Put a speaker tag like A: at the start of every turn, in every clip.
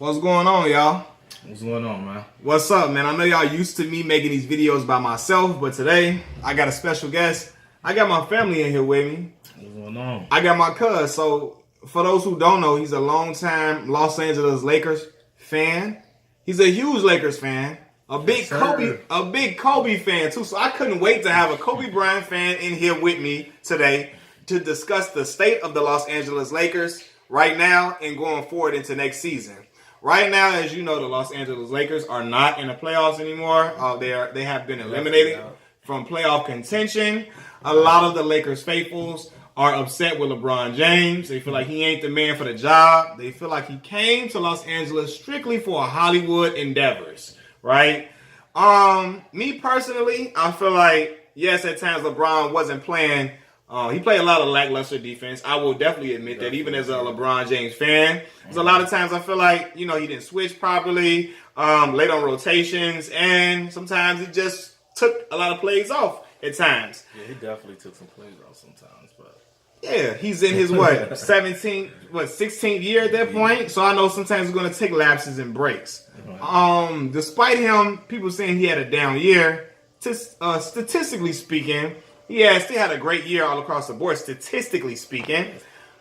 A: What's going on, y'all?
B: What's going on, man?
A: What's up, man? I know y'all used to me making these videos by myself, but today I got a special guest. I got my family in here with me.
B: What's going on?
A: I got my cuz. So, for those who don't know, he's a longtime Los Angeles Lakers fan. He's a huge Lakers fan. A big Kobe fan too. So I couldn't wait to have a Kobe Bryant fan in here with me today to discuss the state of the Los Angeles Lakers right now and going forward into next season. Right now, as you know, the Los Angeles Lakers are not in the playoffs anymore. They have been eliminated from playoff contention. A lot of the Lakers faithfuls are upset with LeBron James. They feel like he ain't the man for the job. They feel like he came to Los Angeles strictly for Hollywood endeavors, right? Me personally, I feel like, yes, at times LeBron wasn't playing. He played a lot of lackluster defense. I will definitely admit that, even as a LeBron James fan. There's a lot of times I feel like, he didn't switch properly, late on rotations, and sometimes he just took a lot of plays off at times.
B: Yeah, he definitely took some plays off sometimes, but
A: yeah, he's in his 16th year at that point. So I know sometimes he's going to take lapses and breaks. Despite him, people saying he had a down year, statistically speaking, he still had a great year all across the board, statistically speaking.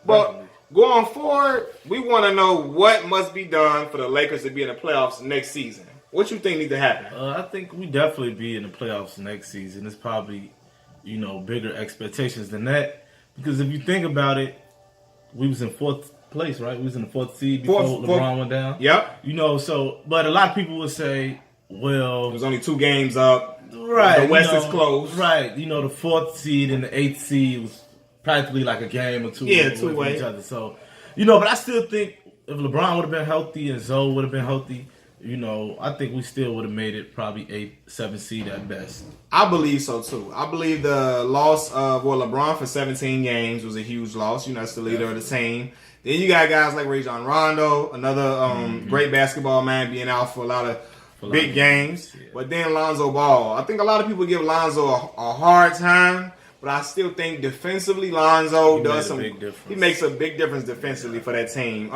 A: But going forward, we want to know what must be done for the Lakers to be in the playoffs next season. What you think needs to happen?
B: I think we definitely be in the playoffs next season. It's probably, bigger expectations than that. Because if you think about it, we was in fourth place, right? We was in the fourth seed before LeBron went down.
A: Yep.
B: But a lot of people would say, well,
A: there's only 2 games up.
B: Right.
A: The West is closed.
B: Right. The fourth seed and the 8th seed was practically like a game or two.
A: Yeah, two-way.
B: Each other. So, but I still think if LeBron would have been healthy and Zoe would have been healthy, I think we still would have made it probably 8th, 7th seed at best.
A: I believe so too. I believe the loss of LeBron for 17 games was a huge loss. That's the leader of the team. Then you got guys like Rajon Rondo, another great basketball man, being out for a lot of big games. Yeah. But then Lonzo Ball. I think a lot of people give Lonzo a hard time, but I still think defensively Lonzo he makes a big difference defensively for that team.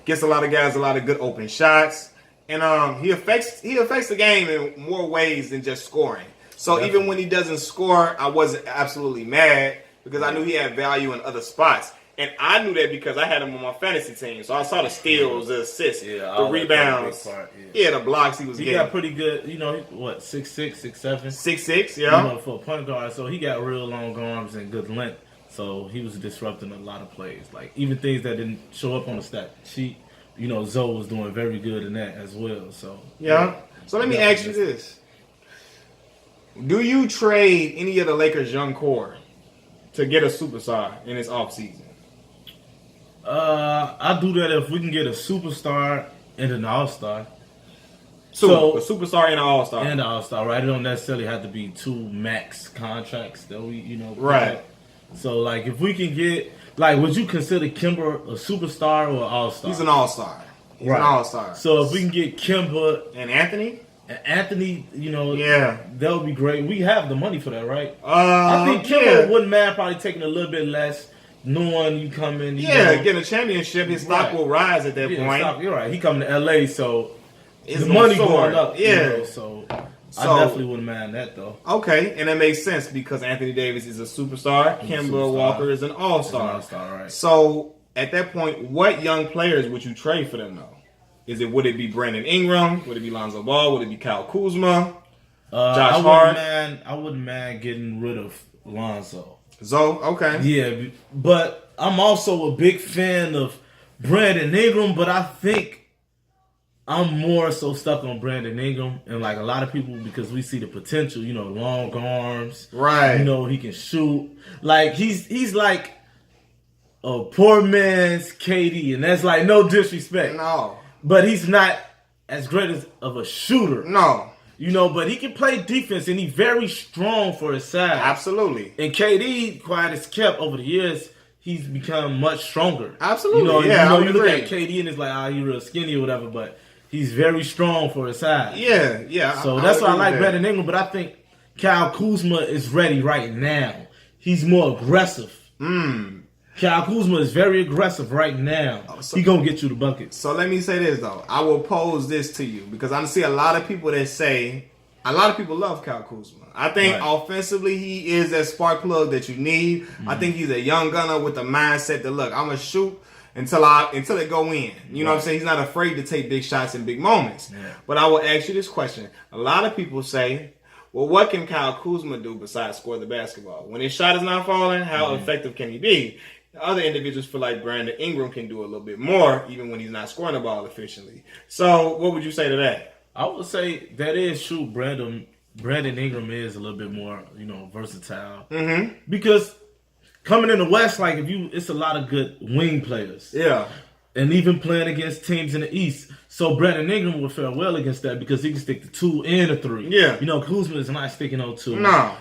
A: Gets a lot of guys a lot of good open shots. And he affects the game in more ways than just scoring. So even when he doesn't score, I wasn't absolutely mad because I knew he had value in other spots. And I knew that because I had him on my fantasy team. So I saw the steals, the assists, the rebounds. The blocks he was getting.
B: He got pretty good, 6'6", 6'7"?
A: 6'6", yeah.
B: For a point guard. So he got real long arms and good length. So he was disrupting a lot of plays. Like even things that didn't show up on the stat sheet. Zoe was doing very good in that as well. So
A: yeah. So let me ask you this: do you trade any of the Lakers' young core to get a superstar in this offseason?
B: I do that if we can get a superstar and an all-star.
A: So a superstar and an all-star.
B: And an all-star, right? It don't necessarily have to be 2 max contracts that we,
A: right.
B: So like if we can get. Like, would you consider Kimber a superstar or an all-star?
A: He's an all-star. He's an all-star.
B: So if we can get Kimber
A: and Anthony,
B: that would be great. We have the money for that, right? I think Kimber wouldn't mind probably taking a little bit less, knowing you come in.
A: Getting a championship, his stock will rise at that point.
B: You're right. He coming to LA, so the money going up. Yeah. So I definitely wouldn't mind that, though. Okay,
A: and that makes sense because Anthony Davis is a superstar. Kemba Walker is an all-star.
B: Right.
A: So, at that point, what young players would you trade for them, though? Would it be Brandon Ingram? Would it be Lonzo Ball? Would it be Kyle Kuzma? Josh Hart?
B: I wouldn't mind getting rid of Lonzo.
A: Okay.
B: Yeah, but I'm also a big fan of Brandon Ingram, but I think I'm more so stuck on Brandon Ingram and like a lot of people because we see the potential, long arms.
A: Right.
B: He can shoot. Like he's like a poor man's KD, and that's like no disrespect.
A: No.
B: But he's not as great of a shooter.
A: No.
B: But he can play defense and he's very strong for his size.
A: Absolutely.
B: And KD, quiet as kept over the years, he's become much stronger.
A: Absolutely.
B: You look at KD and it's like, he's real skinny or whatever, but he's very strong for his size.
A: Yeah.
B: So that's why I like Brandon Ingram, but I think Kyle Kuzma is ready right now. He's more aggressive. Kyle Kuzma is very aggressive right now. He gonna get you the buckets.
A: So let me say this though. I will pose this to you because I see a lot of people that say a lot of people love Kyle Kuzma. I think offensively he is that spark plug that you need. Mm-hmm. I think he's a young gunner with the mindset that look, I'm gonna shoot until it go in. You know what I'm saying? He's not afraid to take big shots in big moments. Yeah. But I will ask you this question. A lot of people say, well, what can Kyle Kuzma do besides score the basketball? When his shot is not falling, how effective can he be? Other individuals feel like Brandon Ingram can do a little bit more, even when he's not scoring the ball efficiently. So, what would you say to that?
B: I would say that is true. Brandon Ingram is a little bit more, versatile. Mm-hmm. Because coming in the West, it's a lot of good wing players.
A: Yeah.
B: And even playing against teams in the East. So Brandon Ingram will fare well against that because he can stick the 2 and a 3.
A: Yeah.
B: Kuzma is not sticking on 2.
A: No.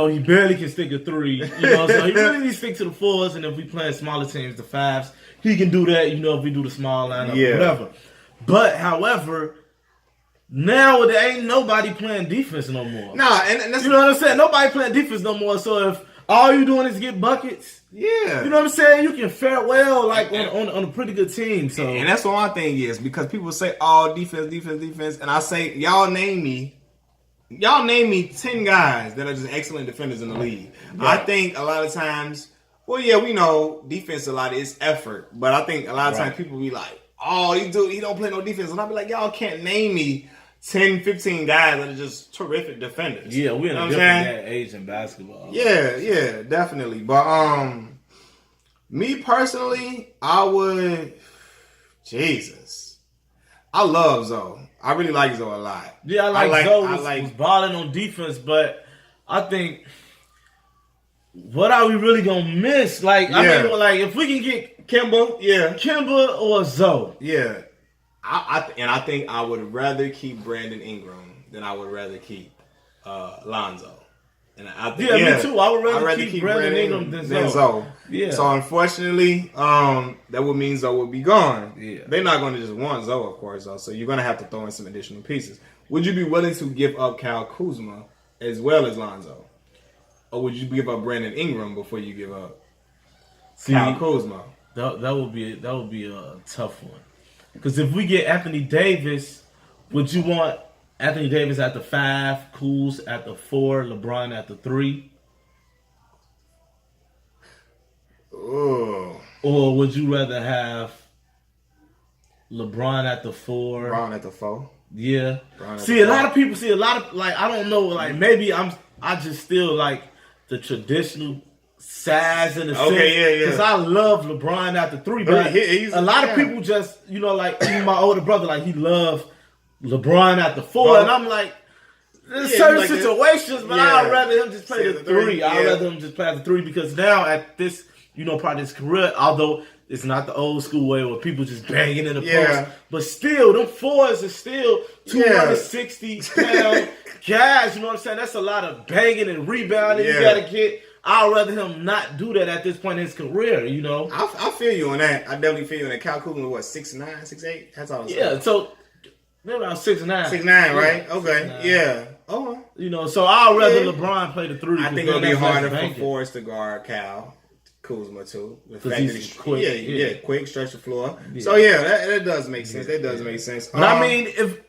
B: He barely can stick a 3. So he really needs to stick to the 4s, and if we playing smaller teams, the 5s, he can do that, if we do the small lineup or whatever. But, however, now there ain't nobody playing defense no more.
A: Nah, and that's...
B: You know what I'm saying? Nobody playing defense no more, so if all you doing is get buckets...
A: Yeah.
B: You know what I'm saying? You can fare well on a pretty good team. So
A: and that's what my thing is, because people say, oh, defense, and I say, y'all name me 10 guys that are just excellent defenders in the league. Right. I think a lot of times, we know defense a lot is effort, but I think a lot of times people be like, oh, he don't play no defense. And I'll be like, y'all can't name me 10, 15 guys that are just terrific defenders.
B: Yeah, we're in a different age in basketball.
A: Yeah, definitely. But me personally, I would... Jesus. I love Zoe. I really like Zoe a lot.
B: Yeah, I like Zoe was balling on defense, but I think... What are we really going to miss? I mean, if we can get Kimba or Zoe.
A: Yeah. I think I would rather keep Brandon Ingram than I would rather keep Lonzo. And I think,
B: me too. I would rather keep Brandon Ingram than Zoe. Yeah.
A: So unfortunately, that would mean Zoe would be gone. Yeah. They're not going to just want Zoe, of course, though. So you're going to have to throw in some additional pieces. Would you be willing to give up Kyle Kuzma as well as Lonzo, or would you give up Brandon Ingram before you give up Kyle Kuzma?
B: That would be a tough one. Because if we get Anthony Davis, would you want Anthony Davis at the 5, Kuz at the 4, LeBron at the 3?
A: Oh.
B: Or would you rather have LeBron at the 4?
A: LeBron at the 4?
B: Yeah. A lot of people I don't know, maybe I just still like the traditional size in the sense.
A: Okay, yeah.
B: Because I love LeBron at the 3, but a lot of people just, even my older brother, he loved LeBron at the 4, and I'm like, there's certain situations, but I'd rather him just play the 3. I'd rather him just play at the 3 because now at this, part of his career, although it's not the old school way where people just banging in the post, but still, them 4s are still 260-pound guys. You know what I'm saying? That's a lot of banging and rebounding you got to get. I'd rather him not do that at this point in his career,
A: I feel you on that. I definitely feel you on that. Kyle Kuzma, what, 6'9", 6'8"? That's all I'm saying.
B: Yeah, so they're about 6'9".
A: 6'9", right? Okay, 6'9". Yeah. Oh.
B: So I'd rather LeBron play the 3.
A: I think it'll be harder for Forrest to guard Kyle Kuzma, too.
B: Because he's quick.
A: Quick, stretch the floor. Yeah. So, that does make sense. That does make sense.
B: But I mean, if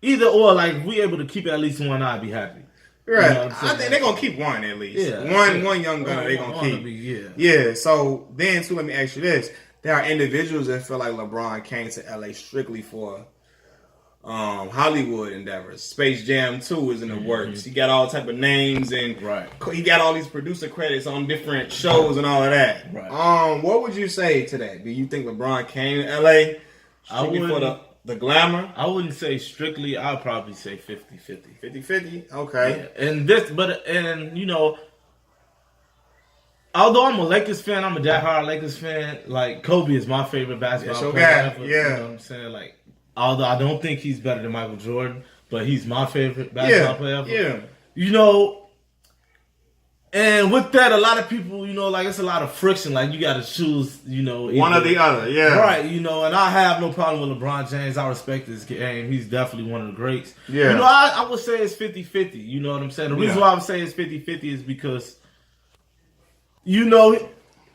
B: either or, if we able to keep at least one, I'd be happy.
A: Right. I think they're going to keep one at least. Yeah. One young gunner they're going to keep. Yeah. So then, too, let me ask you this. There are individuals that feel like LeBron came to LA strictly for Hollywood endeavors. Space Jam 2 is in the works. He got all type of names and he got all these producer credits on different shows and all of that. Right. What would you say to that? Do you think LeBron came to LA strictly for the glamour?
B: I wouldn't say strictly. I'd probably say 50-50.
A: 50-50? Okay.
B: Yeah. Although I'm a Lakers fan, I'm a diehard Lakers fan. Kobe is my favorite basketball player ever.
A: Yeah.
B: You know what I'm saying? Although I don't think he's better than Michael Jordan, but he's my favorite basketball player ever.
A: Yeah.
B: And with that, a lot of people, it's a lot of friction. You got to choose,
A: one or the other, yeah.
B: Right, and I have no problem with LeBron James. I respect his game. He's definitely one of the greats.
A: Yeah.
B: I would say it's 50-50. You know what I'm saying? The reason why I would say it's 50-50 is because,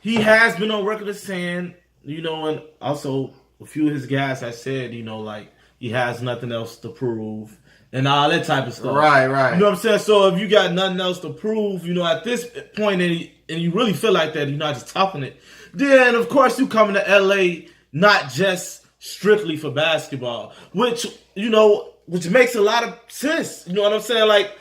B: he has been on record as saying, you know, and also a few of his guys have said, you know, like he has nothing else to prove and all that type of stuff.
A: Right.
B: You know what I'm saying? So if you got nothing else to prove, you know, at this point, and you really feel like that, you're not just talking it, then of course you coming to LA not just strictly for basketball, which, you know, which makes a lot of sense. You know what I'm saying? Like,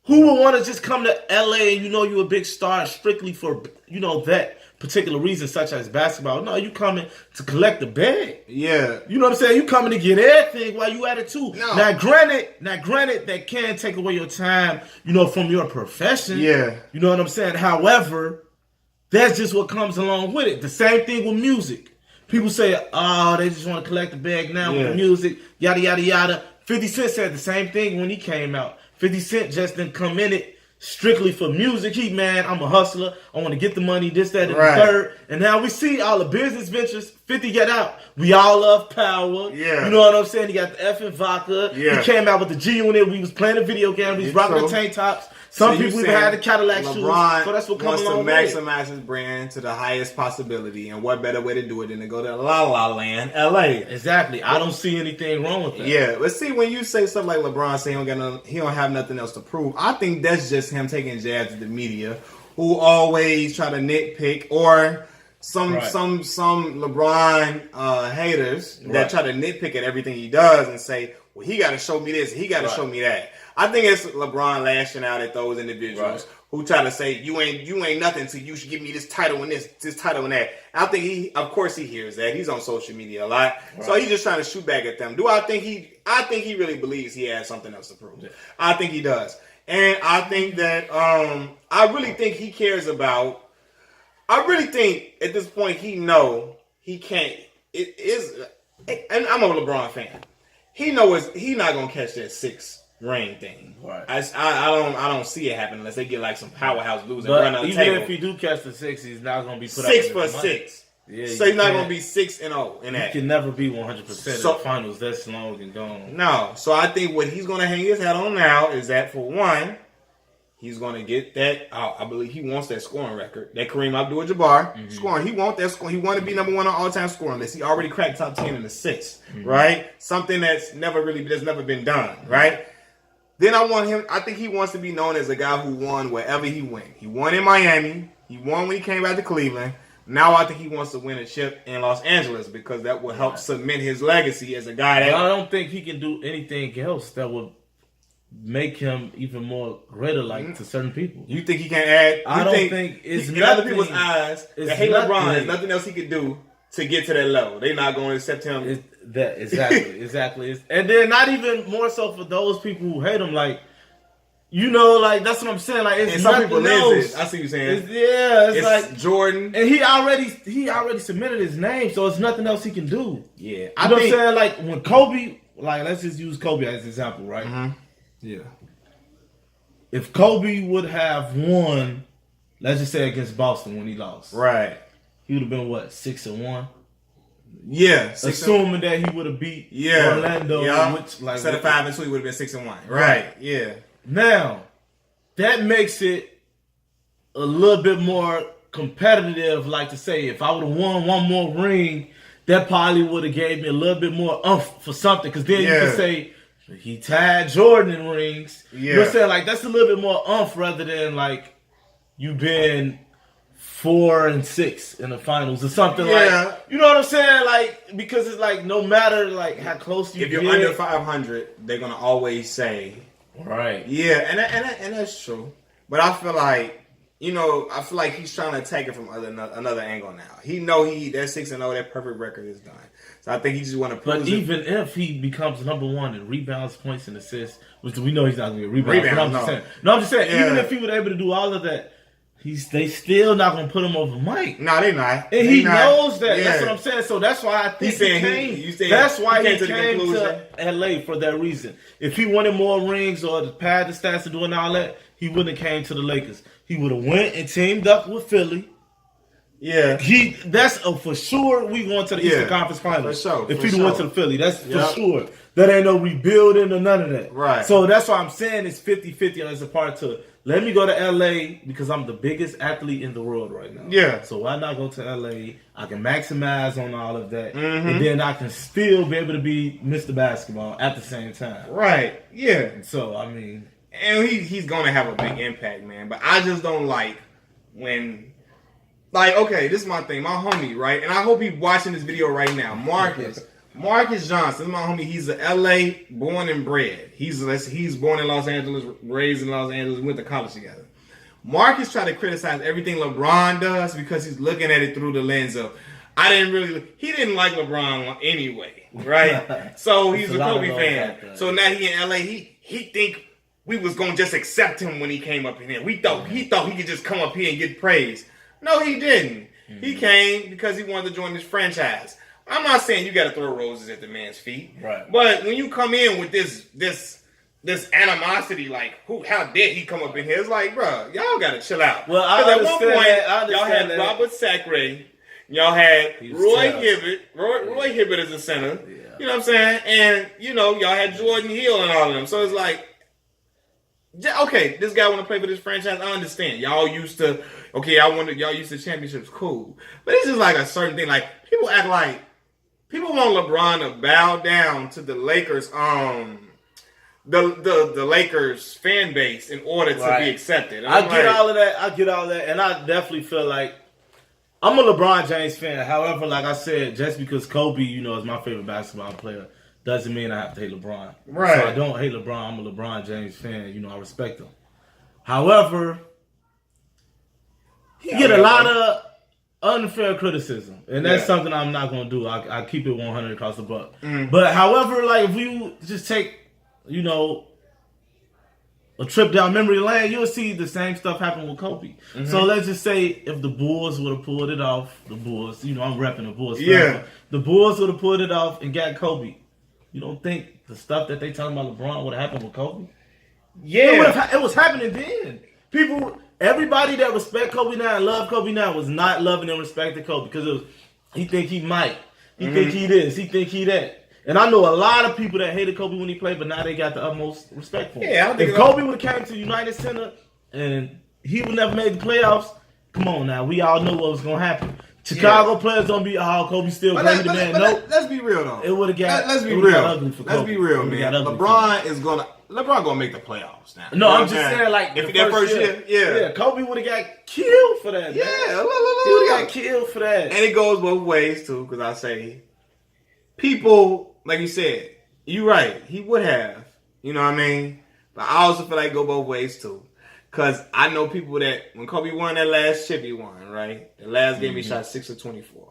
B: who would want to just come to LA and you know you're a big star strictly for, you know, that particular reason, such as basketball? No, you coming to collect the bag.
A: Yeah.
B: You know what I'm saying? You coming to get everything while you at it too.
A: No.
B: Now granted, that can take away your time, you know, from your profession.
A: Yeah.
B: You know what I'm saying? However, that's just what comes along with it. The same thing with music. People say, oh, they just want to collect the bag now with the music, yada, yada, yada. 50 Cent said the same thing when he came out. 50 Cent just didn't come in it strictly for music. I'm a hustler. I want to get the money, this, that, and the third. And now we see all the business ventures. 50 get out. We all love power.
A: Yeah.
B: You know what I'm saying? He got the effing vodka.
A: Yeah.
B: He came out with the G Unit. We was playing a video game. We was rocking the tank tops. Some people even had the Cadillac shoes.
A: LeBron
B: So that's what comes along
A: wants to maximize his brand to the highest possibility. And what better way to do it than to go to La La Land, LA?
B: Exactly. I don't see anything wrong with that.
A: Yeah, but see, when you say stuff like LeBron saying he don't have nothing else to prove, I think that's just him taking jabs at the media, who always try to nitpick, or some LeBron haters that try to nitpick at everything he does and say, well, he got to show me this, he got to show me that. I think it's LeBron lashing out at those individuals who try to say you ain't nothing, so you should give me this title and this title and that. And I think of course he hears that. He's on social media a lot, so he's just trying to shoot back at them. I think he really believes he has something else to prove. Yeah. I think he does, and I think that I really think he cares about. I really think at this point he can't. It is, and I'm a LeBron fan. He knows he's not gonna catch that 6 ring thing. Right. I don't see it happen unless they get like some powerhouse dudes and run on the table.
B: Even if he do catch the 6, he's not gonna be put
A: 6
B: up
A: for
B: with
A: 6.
B: Yeah,
A: so he's not gonna be 6-0 in that.
B: He can never be 100% in the finals. That's long and gone.
A: No. So I think what he's gonna hang his hat on now is that, for one, he's gonna get that. I believe he wants that scoring record, that Kareem Abdul-Jabbar scoring. He wants that score. He want to be number 1 on all-time scoring list. He already cracked top 10 in assists, right? Something that's never been done, right? Then I think he wants to be known as a guy who won wherever he went. He won in Miami. He won when he came back to Cleveland. Now I think he wants to win a chip in Los Angeles because that will help cement his legacy as a guy that...
B: I don't think he can do anything else that would make him even more greater, like, to certain people.
A: You think he can add...
B: I don't think it's
A: in other people's eyes, that hey, LeBron, there's nothing else he could do to get to that level. They're not going to accept him.
B: Exactly. And then not even more so for those people who hate him, like, you know, like, that's what I'm saying. Like, it's
A: some
B: nothing
A: people
B: else.
A: I see you saying.
B: It's like
A: Jordan,
B: and he already submitted his name, so it's nothing else he can do.
A: Yeah,
B: you know what I'm saying? Like when Kobe, like let's just use Kobe as an example, right?
A: Mm-hmm. Yeah.
B: If Kobe would have won, let's just say against Boston when he lost,
A: right?
B: He would have been what, 6-1.
A: Yeah,
B: assuming that he would have beat Orlando, which like
A: instead of 5-2, he would have been 6-1. Right. Yeah.
B: Now, that makes it a little bit more competitive. Like to say, if I would have won one more ring, that probably would have gave me a little bit more umph for something. Because then you can say he tied Jordan in rings. Yeah. You know what I'm saying? Like that's a little bit more umph rather than like you been 4-6 in the finals or something like, you know what I'm saying? Like, because it's like, no matter like how close you get.
A: If you're under 500, they're going to always say.
B: Right.
A: Yeah, and that's true. But I feel like, you know, he's trying to take it from another angle now. He know that 6-0, that perfect record is done. So I think he just want to prove
B: But even if he becomes number 1 in rebounds, points, and assists, which we know he's not going to get rebounds. I'm just saying, even if he was able to do all of that, they still not gonna put him over Mike.
A: No, they not.
B: And he knows that. Yeah. That's what I'm saying. So that's why I think he came. That's why he came to LA for that reason. If he wanted more rings or to pad the stats and doing all that, he wouldn't have came to the Lakers. He would have went and teamed up with Philly.
A: Yeah,
B: that's for sure. We going to the Eastern Conference Finals.
A: For sure.
B: If he went to the Philly, that's for sure. That ain't no rebuilding or none of that.
A: Right.
B: So that's why I'm saying it's 50-50 as a part to let me go to LA because I'm the biggest athlete in the world right now.
A: Yeah.
B: So why not go to LA? I can maximize on all of that. And then I can still be able to be Mr. Basketball at the same time.
A: Right. Yeah.
B: So, I mean.
A: And he's going to have a big impact, man. But I just don't like when... Like, okay, this is my thing. My homie, right? And I hope he's watching this video right now. Marcus Johnson, my homie. He's a LA born and bred. He's born in Los Angeles, raised in Los Angeles, went to college together. Marcus tried to criticize everything LeBron does because he's looking at it through the lens of, he didn't like LeBron anyway, right? So he's a Kobe fan. So now he in LA, he think we was going to just accept him when he came up in here. He thought he could just come up here and get praise. No, he didn't. He came because he wanted to join this franchise. I'm not saying you got to throw roses at the man's feet.
B: Right.
A: But when you come in with this animosity, like, how dare he come up in here? It's like, bro, y'all got to chill out.
B: Well, I understand that.
A: Y'all had Robert Sacre. Y'all had Roy Hibbert. Roy Hibbert is a center. Yeah. You know what I'm saying? And, y'all had Jordan Hill and all of them. So it's like, okay, this guy want to play for this franchise. I understand. Y'all used to championships. Cool. But it's just like a certain thing. Like, people act like people want LeBron to bow down to the Lakers, the Lakers fan base in order to be accepted.
B: I get all of that. And I definitely feel like I'm a LeBron James fan. However, like I said, just because Kobe, is my favorite basketball player, doesn't mean I have to hate LeBron.
A: Right.
B: So I don't hate LeBron. I'm a LeBron James fan. I respect him. However, he get a lot of unfair criticism, and that's something I'm not going to do. I keep it 100 across the book. But however, like if you just take, a trip down memory lane, you'll see the same stuff happen with Kobe. So let's just say if the Bulls would have pulled it off, I'm repping the Bulls.
A: Yeah.
B: The Bulls would have pulled it off and got Kobe. You don't think the stuff that they talking about LeBron would have happened with Kobe?
A: Yeah.
B: It was happening then. Everybody that respect Kobe now and love Kobe now was not loving and respecting Kobe because he think he might. He think he this. He think he that. And I know a lot of people that hated Kobe when he played, but now they got the utmost respect for him.
A: Yeah,
B: if Kobe would have came to United Center and he would never made the playoffs, come on now. We all know what was going to happen. Chicago players don't be, Kobe still great, man. No.
A: Let's be real, though.
B: It would have got
A: Let's be real.
B: Ugly for Kobe.
A: Let's be real, man. LeBron gonna make the playoffs now.
B: No, I'm just saying, like,
A: if that first year,
B: yeah, Kobe would have got killed for that.
A: Yeah,
B: he would have got killed for that.
A: And it goes both ways too, because I say, people, like you said, you're right. He would have, you know what I mean. But I also feel like it go both ways too, because I know people that when Kobe won that last chip, he won, right. The last game he shot 6 of 24.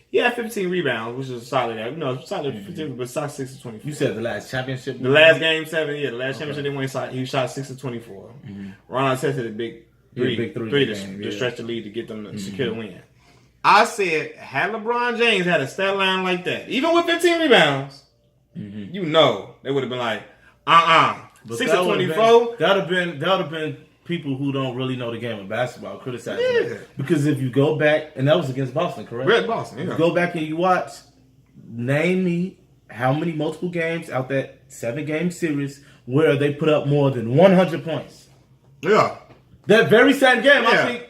A: He had 15 rebounds, which is solid. Solid 15, but shot 6 of 24.
B: You said the last championship?
A: The last game 7, the last championship they won, he shot 6 of 24. Ron tested a big three to stretch the lead to get them to secure the win. I said, had LeBron James had a stat line like that, even with 15 rebounds, they would have been like, 6 of 24.
B: That would have been people who don't really know the game of basketball criticizing it. Because if you go back, and that was against Boston, correct?
A: Red Boston, yeah.
B: You go back and you watch, name me how many multiple games out that 7-game series where they put up more than 100 points.
A: Yeah.
B: That very same game, I think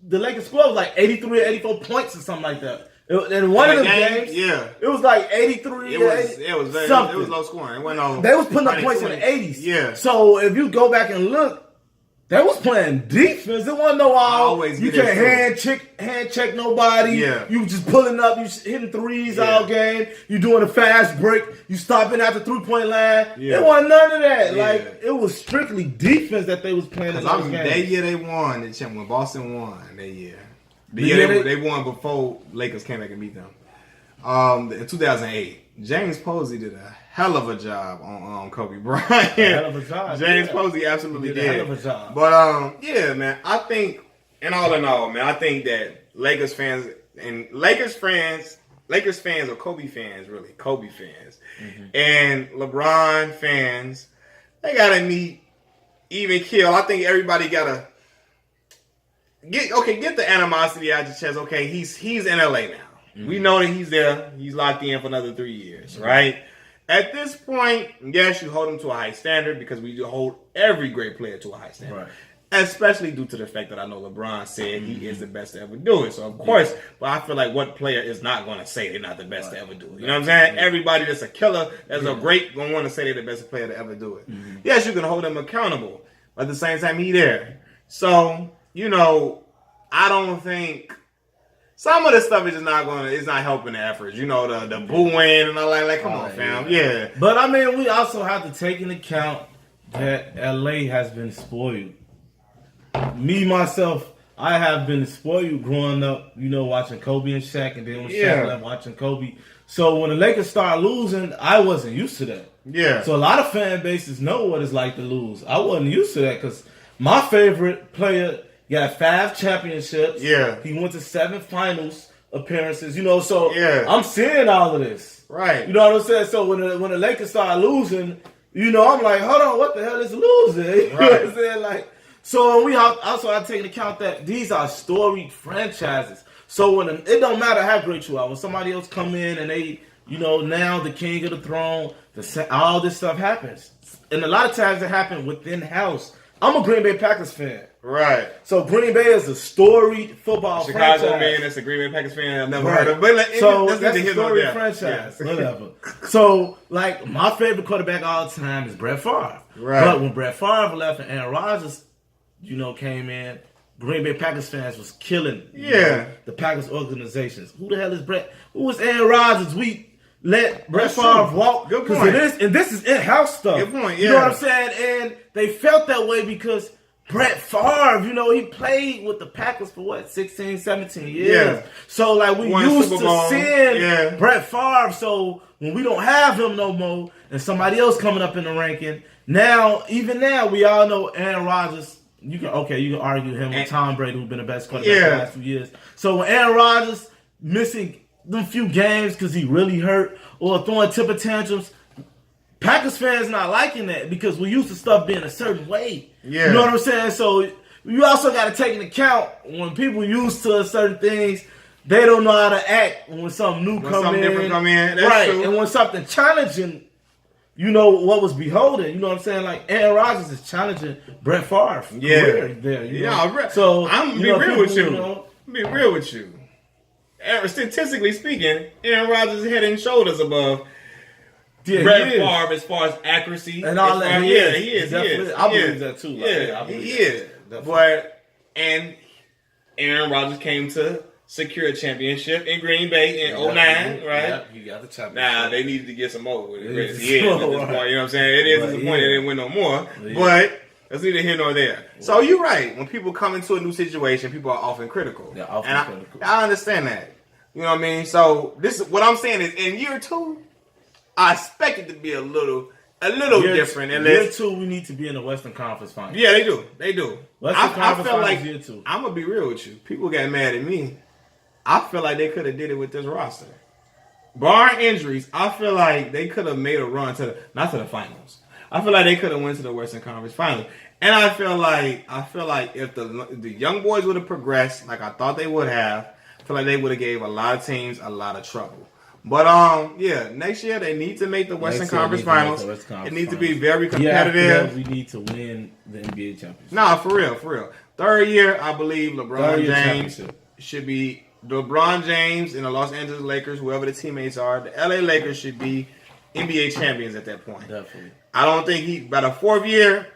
B: the Lakers scored was like 83 or 84 points or something like that. In one of the games, it was like 83.
A: It was low scoring. It went on.
B: They was putting up points in the 80s.
A: Yeah.
B: So if you go back and look, they was playing defense. It wasn't you can't hand check nobody.
A: Yeah.
B: You just pulling up, you hitting threes all game. You doing a fast break. You stopping at the 3-point line. Yeah. It wasn't none of that. Yeah. Like it was strictly defense that they was playing in those games. That
A: year they won. When Boston won that year. They won before Lakers came back and beat them. In 2008, James Posey did a hell of a job on Kobe Bryant.
B: Hell of a job.
A: James Posey absolutely did.
B: A hell of a job.
A: But man, I think, and all in all, man, I think that Lakers fans or Kobe fans, really, Kobe fans, and LeBron fans, they gotta meet even kill. I think everybody gotta get the animosity out your chest. Okay, he's in LA now. We know that he's there. He's locked in for another 3 years, right? At this point, yes, you hold him to a high standard because we hold every great player to a high standard.
B: Right.
A: Especially due to the fact that I know LeBron said he is the best to ever do it. So, of course, but I feel like what player is not going to say they're not the best to ever do it? You know what I'm saying? Everybody that's a killer, that's a great, going to want to say they're the best player to ever do it. Yes, you can hold them accountable, but at the same time, he there. So, you know, I don't think some of this stuff is just not going to, it's not helping the efforts. You know, the booing and all that. Like, come on, fam. Yeah.
B: But, I mean, we also have to take into account that LA has been spoiled. Me, myself, I have been spoiled growing up, you know, watching Kobe and Shaq, and then when Shaq left, watching Kobe. So when the Lakers started losing, I wasn't used to that.
A: Yeah.
B: So a lot of fan bases know what it's like to lose. I wasn't used to that because my favorite player got 5 championships.
A: Yeah.
B: He went to 7 finals appearances, you know, so
A: Yeah.
B: I'm seeing all of this.
A: Right.
B: You know what I'm saying? So when the Lakers started losing, you know, I'm like, hold on, what the hell is losing? You know what I'm saying? Like, so we also have to take into account that these are storied franchises. So it don't matter how great you are. When somebody else come in and they, you know, now the king of the throne, all this stuff happens. And a lot of times it happens within house. I'm a Green Bay Packers fan.
A: Right.
B: So Green Bay is a storied football franchise.
A: Chicago man, that's a Green Bay Packers fan I've never heard of. But
B: that's a storied franchise. Yeah. Whatever. So, like, my favorite quarterback all the time is Brett Favre.
A: Right.
B: But when Brett Favre left and Aaron Rodgers, you know, came in, Green Bay Packers fans was killing the Packers organizations. Who the hell is Brett? Who is Aaron Rodgers? We let Brett Favre walk.
A: Good point.
B: This is in-house stuff.
A: Good point,
B: You know what I'm saying? And they felt that way because Brett Favre, you know, he played with the Packers for 16, 17 years. Yeah. So, like, we used to seeing Brett Favre. So, when we don't have him no more and somebody else coming up in the ranking, even now, we all know Aaron Rodgers. You can argue him with Tom Brady, who's been the best quarterback the last few years. So when Aaron Rodgers missing them few games because he really hurt or throwing temper tantrums, Packers fans not liking that because we used to stuff being a certain way. Yeah. You know what I'm saying? So you also got to take into account when people used to certain things, they don't know how to act when something new come in.
A: Different come in. That's true.
B: And when something challenging, you know what was beholden. You know what I'm saying? Like Aaron Rodgers is challenging Brett Favre. Career there. You know? So
A: I'm be real with you. Be real with you. Statistically speaking, Aaron Rodgers is head and shoulders above Brett Favre as far as accuracy
B: and all that.
A: He is.
B: I believe that too.
A: He is. But and Aaron Rodgers came to secure a championship in Green Bay in 2009, right?
B: Yeah, he got the championship.
A: Nah, they needed to get some more with it. At this point, you know what I'm saying? It is disappointing they didn't win no more. But that's neither here nor there. So you're right. When people come into a new situation, people are often critical.
B: They're often critical.
A: I understand that. You know what I mean? So what I'm saying is in year 2, I expect it to be a little different.
B: Year 2, we need to be in the Western Conference Finals.
A: Yeah, they do.
B: Western Conference Finals year 2.
A: I'm gonna be real with you. People got mad at me. I feel like they could have did it with this roster. Barring injuries, I feel like they could have made a run not to the finals. I feel like they could have went to the Western Conference Finals. And I feel like if the young boys would have progressed like I thought they would have, I feel like they would have gave a lot of teams a lot of trouble. But next year they need to make the Western Conference Finals. It needs to be very competitive.
B: We need to win the NBA championship.
A: Nah, for real. Third year, I believe LeBron James should be LeBron James and the Los Angeles Lakers, whoever the teammates are. The LA Lakers should be NBA champions at that point.
B: Definitely.
A: I don't think by the 4th year,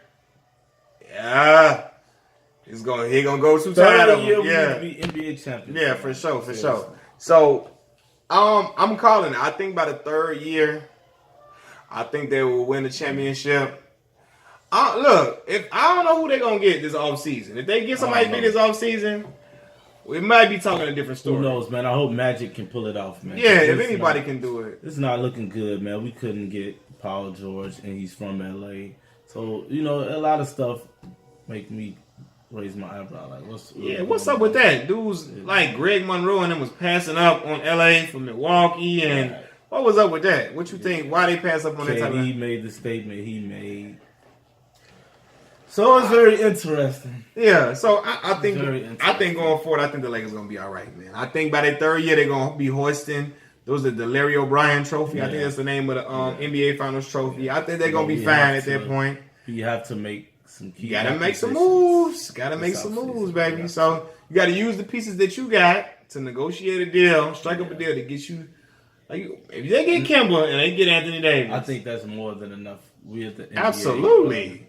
A: he's gonna go too tired of him.
B: We need to be NBA champions.
A: Yeah, for sure. So, I'm calling it. I think by the 3rd year, I think they will win the championship. Look, I don't know who they're gonna get this offseason. If they get somebody big this offseason, we might be talking a different story.
B: Who knows, man? I hope Magic can pull it off, man.
A: Yeah, if anybody can do it.
B: It's not looking good, man. We couldn't get Paul George, and he's from LA. So, you know, a lot of stuff make me raise my eyebrow. Like, what's up with that? Dudes like Greg Monroe and them was passing up on LA from Milwaukee, and what was up with that? What you think? Why they pass up on that type of... He made the statement he made. So it's very interesting.
A: Yeah, so I think going forward, I think the Lakers are gonna be all right, man. I think by their 3rd year they're gonna be hoisting There was the Larry O'Brien Trophy.
B: Yeah.
A: I think that's the name of the NBA Finals trophy. I think they're gonna be fine at that point.
B: You have to make some key.
A: You gotta make some moves. Gotta make some moves, baby.
B: Yeah.
A: So you gotta use the pieces that you got to negotiate a deal, strike up a deal to get you. Like, if they get Kemba and they get Anthony Davis,
B: I think that's more than enough. We at the NBA,
A: absolutely.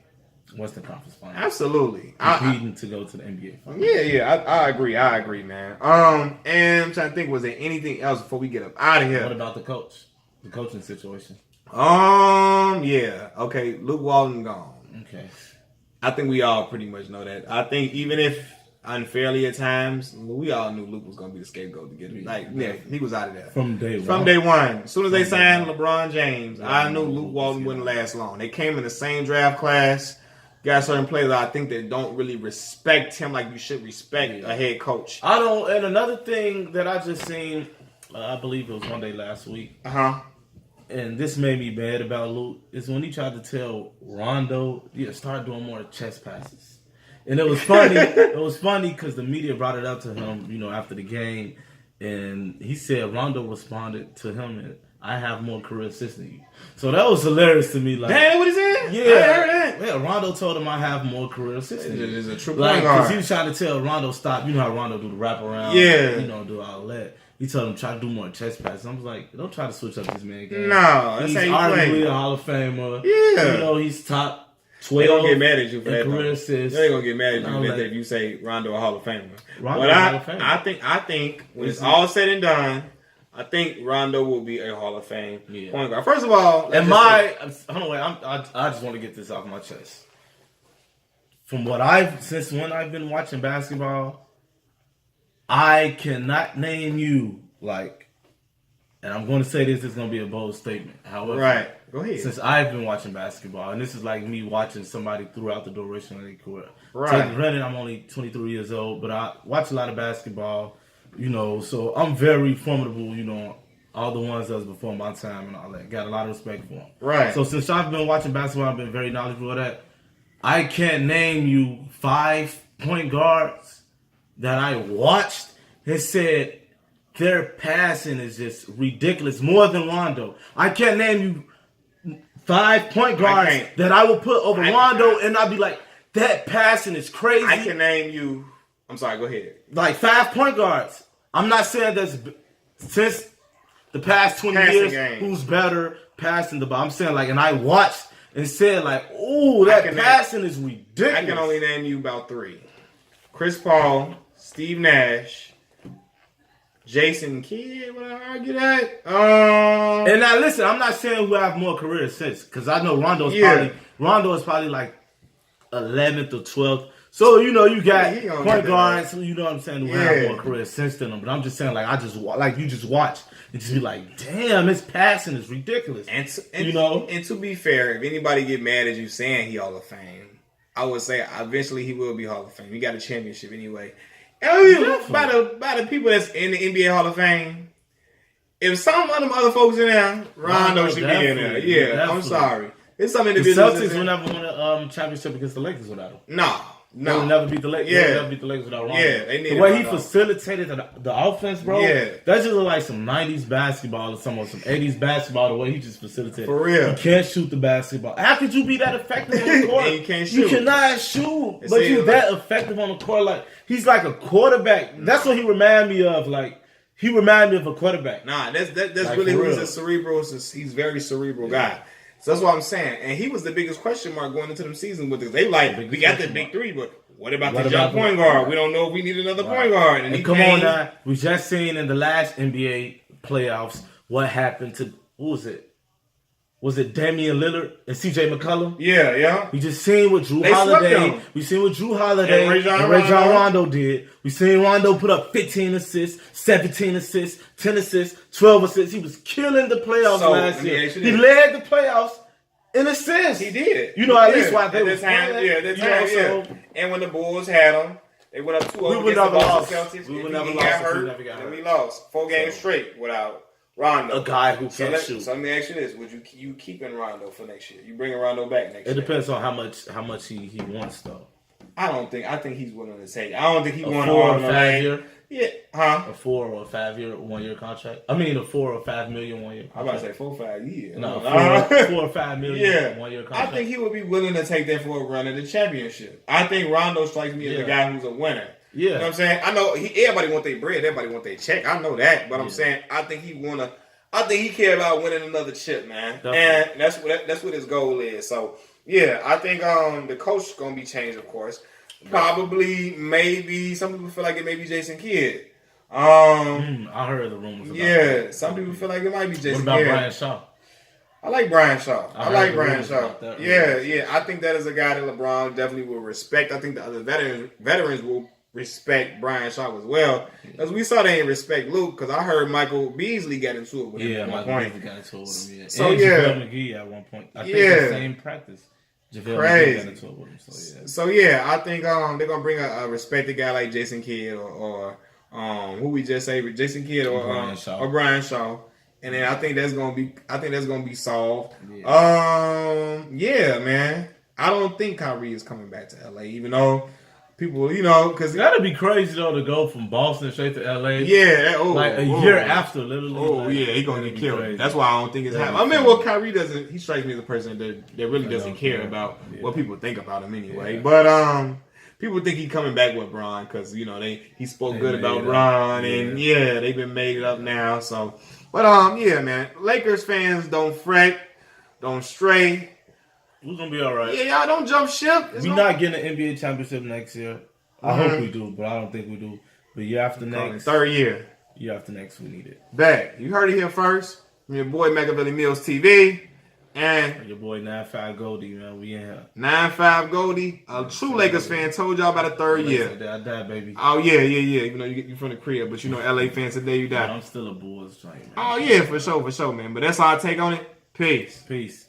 B: Western Conference Finals.
A: Absolutely.
B: Competing to go to the NBA Finals.
A: Yeah, I agree. I agree, man. And I'm trying to think, was there anything else before we get up out of here?
B: What about the coach? The coaching situation?
A: Yeah. Okay, Luke Walton gone.
B: Okay.
A: I think we all pretty much know that. I think even if unfairly at times, we all knew Luke was going to be the scapegoat to get him. Like, yeah, he was out of there.
B: From day
A: one. As soon as they signed LeBron James, I knew Luke Walton wouldn't last long. They came in the same draft class. Got certain players I think that don't really respect him like you should respect a head coach.
B: I don't. And another thing that I just seen, I believe it was one day last week. And this made me bad about Luke is when he tried to tell Rondo, start doing more chest passes. And it was funny. It was funny because the media brought it up to him, after the game, and he said Rondo responded to him and, I have more career assists than you. So that was hilarious to me. Like,
A: damn, what he said?
B: Yeah,
A: I heard that.
B: Yeah, Rondo told him I have more career assists than you.
A: It's a true
B: like,
A: point guard.
B: because he was trying to tell Rondo stop. You know how Rondo do the wraparound.
A: Yeah.
B: Do all that. He told him try to do more chest passes. I was like, don't try to switch up this man game.
A: No, that's
B: he's
A: how you
B: arguably
A: play.
B: a Hall of Famer.
A: Yeah.
B: He's top 12.
A: They gonna get mad at you for that.
B: Career assists.
A: They gonna get mad at you for that if you say Rondo a Hall of Famer. I think when it's all said and done, I think Rondo will be a Hall of Fame point guard. First of all,
B: and I just want to get this off my chest. From since when I've been watching basketball, I cannot name you and I'm going to say this is going to be a bold statement. However,
A: go ahead.
B: Since I've been watching basketball, and this is like me watching somebody throughout the duration of their career.
A: Right.
B: Granted, I'm only 23 years old, but I watch a lot of basketball. So I'm very formidable, all the ones that was before my time and all that. Got a lot of respect for them.
A: Right.
B: So since I've been watching basketball, I've been very knowledgeable of that. I can't name you 5 point guards that I watched and said their passing is just ridiculous, more than Rondo. I can't name you 5 point guards that I will put over Rondo and I'll be like, that passing is crazy.
A: I can name you. I'm sorry, go ahead.
B: Like 5 point guards. I'm not saying that's since the past 20 years who's better passing the ball. I'm saying and I watched and said ooh, that passing is ridiculous.
A: I can only name you about 3. Chris Paul, Steve Nash, Jason Kidd, would I argue that?
B: And now listen, I'm not saying who have more career assists because I know Rondo is probably 11th or 12th. So, you got point guards, who, what I'm saying, who have more career assists than them. But I'm just saying, you just watch and just be like, damn, his passing is ridiculous.
A: And to be fair, if anybody get mad at you saying he Hall of Fame, I would say eventually he will be Hall of Fame. He got a championship anyway. And by the people that's in the NBA Hall of Fame, if some of them other folks in there, Rondo should be in there. Yeah, definitely. I'm sorry. It's some individuals.
B: The Celtics will never win a championship against the Lakers without him.
A: No.
B: They will never beat the Lakers.
A: Yeah.
B: They will never beat the Lakers without Rondo.
A: Yeah, they need
B: the way he facilitated the offense, bro.
A: Yeah.
B: That just look like some 90s basketball or some 80s basketball, the way he just facilitated.
A: For real.
B: You can't shoot the basketball. How could you be that effective on the court?
A: And you can't shoot.
B: You cannot shoot. But you're that effective on the court. He's like a quarterback. That's what he remind me of. He remind me of a quarterback.
A: Nah, that's really who he's a cerebral. He's very cerebral guy. So that's what I'm saying. And he was the biggest question mark going into the season with this. They we got the big 3, but what about the young point guard? We don't know if we need another point guard. And
B: come on now. We just seen in the last NBA playoffs what happened to, who was it? Was it Damian Lillard and CJ McCollum?
A: Yeah.
B: We just seen what Drew Holiday. We seen what Drew Holiday and Rajon Rondo did. We seen Rondo put up 15 assists, 17 assists, 10 assists, 12 assists. He was killing the playoffs last year. He led the playoffs in assists.
A: He did.
B: At least why they were
A: playing. And when the Bulls had him, they went up 2-0
B: against the Boston Celtics.
A: We would never lost. And we lost 4 games straight without Rondo,
B: a guy who can't shoot.
A: So let me ask you this: would you keeping Rondo for next year? You bringing Rondo back next year?
B: It depends on how much he wants though.
A: I think he's willing to take. I don't think he wants
B: 4 or 5 year.
A: Yeah, huh?
B: A 4 or 5 year, 1 year contract. I mean, a 4 or 5 million 1 year contract.
A: I'm about to say 4 or 5 years.
B: No, 4 or 5 million
A: yeah.
B: 1 year contract.
A: I think he would be willing to take that for a run at the championship. I think Rondo strikes me as a guy who's a winner.
B: Yeah.
A: You know what I'm saying? I know everybody want their bread, everybody want their check. I know that, but I'm saying I think he care about winning another chip, man. Definitely. And that's what his goal is. So yeah, I think the coach is gonna be changed, of course. Probably, maybe some people feel like it may be Jason Kidd.
B: I heard the rumors about that.
A: Some people feel like it might be Jason Kidd.
B: What about Brian Shaw?
A: I like Brian Shaw. I like Brian Shaw.
B: That,
A: yeah. I think that is a guy that LeBron definitely will respect. I think the other veterans will respect Brian Shaw as well. Because we saw they didn't respect Luke, because I heard Michael Beasley got into it with him at one point.
B: Beasley got into it with him,
A: So,
B: and JaVale McGee at one point. I think the same practice. JaVale McGee got into it with him.
A: So yeah, I think they're going to bring a respected guy like Jason Kidd or who we just say, Jason Kidd or Brian Shaw. And then I think that's gonna be solved. Yeah, man. I don't think Kyrie is coming back to LA, even though people, because
B: that'd be crazy though to go from Boston straight to LA.
A: Yeah,
B: a year after, literally.
A: Oh yeah, he's gonna get killed. Crazy. That's why I don't think it's happening. I mean, well, Kyrie doesn't. He strikes me as a person that really doesn't care about what people think about him anyway. Yeah. But people think he's coming back with Bron because he spoke good about Bron, and they've been made it up now. So. But yeah, man. Lakers fans, don't fret, don't stray.
B: We're gonna be all right.
A: Yeah, y'all don't jump ship.
B: We're not getting an NBA championship next year. I hope we do, but I don't think we do. But year after next,
A: third year.
B: Year after next, we need it.
A: Back. You heard it here first. From your boy Machiavelli Mills TV. And
B: your boy 9-5 Goldie, man. We in here.
A: 9-5 Goldie. A true Lakers fan told y'all about a third year.
B: I died, baby.
A: Oh, yeah. Even though you from the crib, but LA fans today you died.
B: I'm still a Bulls fan, man.
A: Oh, yeah, for sure, man. But that's our take on it. Peace.